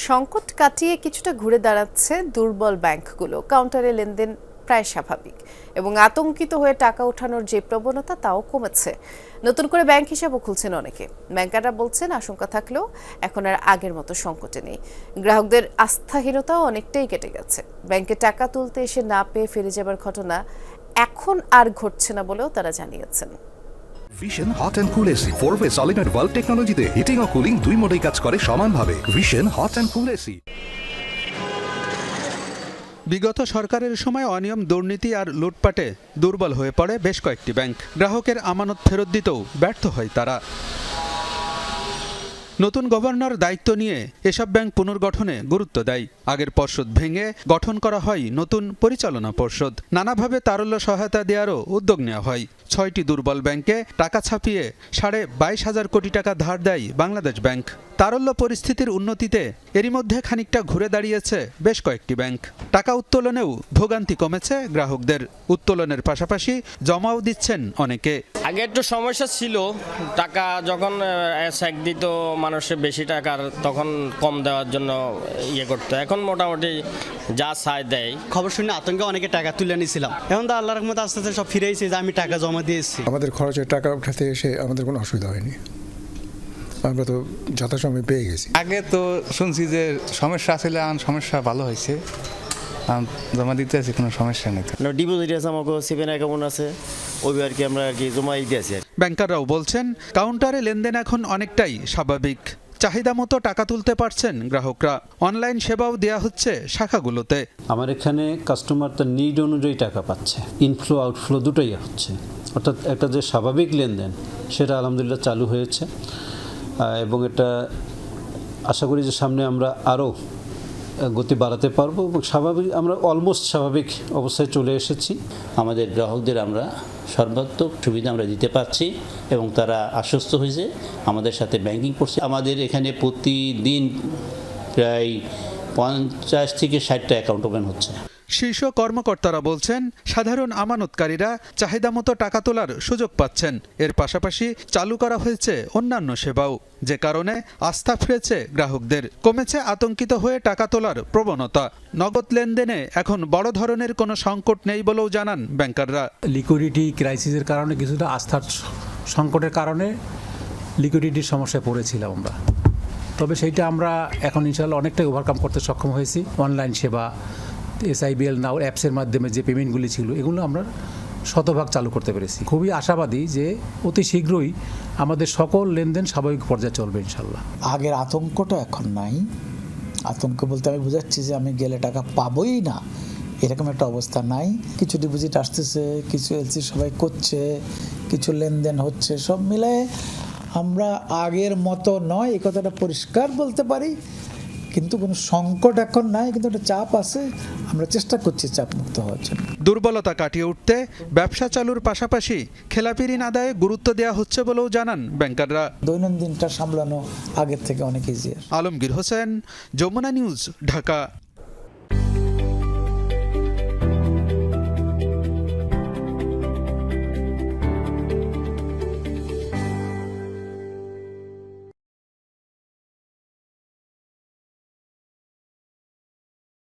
সংকট কাটিয়ে কিছুটা ঘুরে দাঁড়াচ্ছে দুর্বল ব্যাংকগুলো। কাউন্টারে লেনদেন প্রায় স্বাভাবিক এবং আতঙ্কিত হয়ে টাকা ওঠানোর যে প্রবণতা তাও কমেছে। নতুন করে ব্যাংক হিসাবও খুলছেন অনেকে। ব্যাংকাররা বলছেন আশঙ্কা থাকলেও এখন আর আগের মতো সংকটে নেই। গ্রাহকদের আস্থাহীনতাও অনেকটাই কেটে গেছে। ব্যাংকে টাকা তুলতে এসে না পেয়ে ফিরে যাবার ঘটনা এখন আর ঘটছে না বলেও তারা জানিয়েছেন। Vision hot and cool AC 4-ওয়ে সলিনয়েড ভালভ টেকনোলজিতে হিটিং ও কুলিং দুই মোডেই কাজ করে সমানভাবে। Vision hot and cool AC. বিগত সরকারের সময় অনিয়ম, দুর্নীতি আর লুটপাটে দুর্বল হয়ে পড়ে বেশ কয়েকটি ব্যাংক। গ্রাহকের আমানত ফেরত দিতেও ব্যর্থ হয় তারা। নতুন গভর্নর দায়িত্ব নিয়ে এসব ব্যাংক পুনর্গঠনে গুরুত্ব দেয়। আগের পর্ষদ ভেঙে গঠন করা হয় নতুন পরিচালনা পর্ষদ। নানাভাবে তারল্য সহায়তা দেওয়ারও উদ্যোগ নেওয়া হয়। 6টি দুর্বল ব্যাংকে টাকা ছাপিয়ে 22,500 কোটি টাকা ধার দেয় বাংলাদেশ ব্যাংক। তারল্য পরিস্থিতির উন্নতিতে এরই মধ্যে খানিকটা ঘুরে দাঁড়িয়েছে বেশ কয়েকটি ব্যাংক। টাকা উত্তোলনেও ভোগান্তি কমেছে গ্রাহকদের। উত্তোলনের পাশাপাশি জমাও দিচ্ছেন অনেকে। আগে একটু সমস্যা ছিল, টাকা যখন চেক দিত মানুষের বেশি টাকার, তখন কম দেওয়ার জন্য করতো। এখন মোটামুটি যা চাই দেয়। খবর শুনে আতঙ্কে অনেকে টাকা তুলে নিয়েছিলাম। এখন তো আল্লাহর রহমতে আস্তে আস্তে সব ফিরেছে যে আমি টাকা জমা দিয়েছি। আমাদের খরচের টাকা উঠাতে এসে আমাদের কোনো অসুবিধা হয়নি, আমরা তো যথাসময়ে পেয়ে গেছি। আগে তো শুনছি যে সমস্যা ছিল, সমস্যা ভালো হয়েছে, জমা দিতে আছে, কোনো সমস্যা নেই। ডিপোজিট আছে, আমাকে সেভেন অ্যাকাউন্ট আছে, ওই আমরা জমাই দিয়েছি। ব্যাংকাররাও বলছেন কাউন্টারে লেনদেন এখন অনেকটাই স্বাভাবিক। চাহিদা মতো টাকা তুলতে পারছেন গ্রাহকরা। অনলাইন সেবাও দেয়া হচ্ছে শাখাগুলোতে। আমার এখানে কাস্টমার তার নিড অনুযায়ী টাকা পাচ্ছে, ইনফ্লো আউটফ্লো দুটোই হচ্ছে। অর্থাৎ একটা যে স্বাভাবিক লেনদেন সেটা আলহামদুলিল্লাহ চালু হয়েছে এবং এটা আশা করি যে সামনে আমরা আরও গতি বাড়াতে পারবো এবং স্বাভাবিক আমরা অলমোস্ট স্বাভাবিক অবস্থায় চলে এসেছি। আমাদের গ্রাহকদের আমরা সর্বাত্মক সুবিধা আমরা দিতে পারছি এবং তারা আশ্বস্ত হয়েছে আমাদের সাথে ব্যাংকিং করছে। আমাদের এখানে প্রতিদিন প্রায় 50 থেকে 60টা অ্যাকাউন্ট ওপেন হচ্ছে। শীর্ষ কর্মকর্তারা বলছেন সাধারণ আমানতকারীরা চাহিদা মতো টাকা তোলার সুযোগ পাচ্ছেন। এর পাশাপাশি চালু করা হয়েছে অন্যান্য সেবাও, যে কারণে আস্থা ফিরেছে গ্রাহকদের। কমেছে আতঙ্কিত হয়ে টাকা তোলার প্রবণতা। নগদ লেনদেনে এখন বড় ধরনের কোনো সংকট নেই বলেও জানান ব্যাংকাররা। লিকুইডিটি ক্রাইসিসের কারণে কিছুটা আস্থার সংকটের কারণে লিকুইডিটির সমস্যায় পড়েছিলাম আমরা, তবে সেইটা আমরা এখন ইনশাআল্লাহ অনেকটাই ওভারকাম করতে সক্ষম হয়েছি। অনলাইন সেবা, SIBL নাও অ্যাপসের মাধ্যমে যে পেমেন্টগুলি ছিল এগুলো আমরা শতভাগ চালু করতে পেরেছি। খুবই আশাবাদী যে অতি শীঘ্রই আমাদের সকল লেনদেন স্বাভাবিক পর্যায়ে চলবে ইনশাল্লাহ। আগের আতঙ্কটা এখন নাই। আতঙ্ক বলতে আমি বোঝাচ্ছি যে আমি গেলে টাকা পাবোই না, এরকম একটা অবস্থা নাই। কিছু ডিপোজিট আসতেছে, কিছু এলসি সবাই করছে, কিছু লেনদেন হচ্ছে, সব মিলে আমরা আগের মতো নয় এই কথাটা পরিষ্কার বলতে পারি। কিন্তু কোনো সংকট এখন নাই, কিন্তু একটা চাপ আছে, আমরা চেষ্টা করছি চাপ মুক্ত হওয়ার জন্য। দুর্বলতা কাটিয়ে উঠতে ব্যবসা চালুর পাশাপাশি খেলাপি ঋণ আদায়ে গুরুত্ব দেওয়া হচ্ছে বলেও জানান ব্যাংকাররা। দৈনন্দিনটা সামলানো আগের থেকে অনেক ইজি। আলমগীর হোসেন, যমুনা নিউজ, ঢাকা।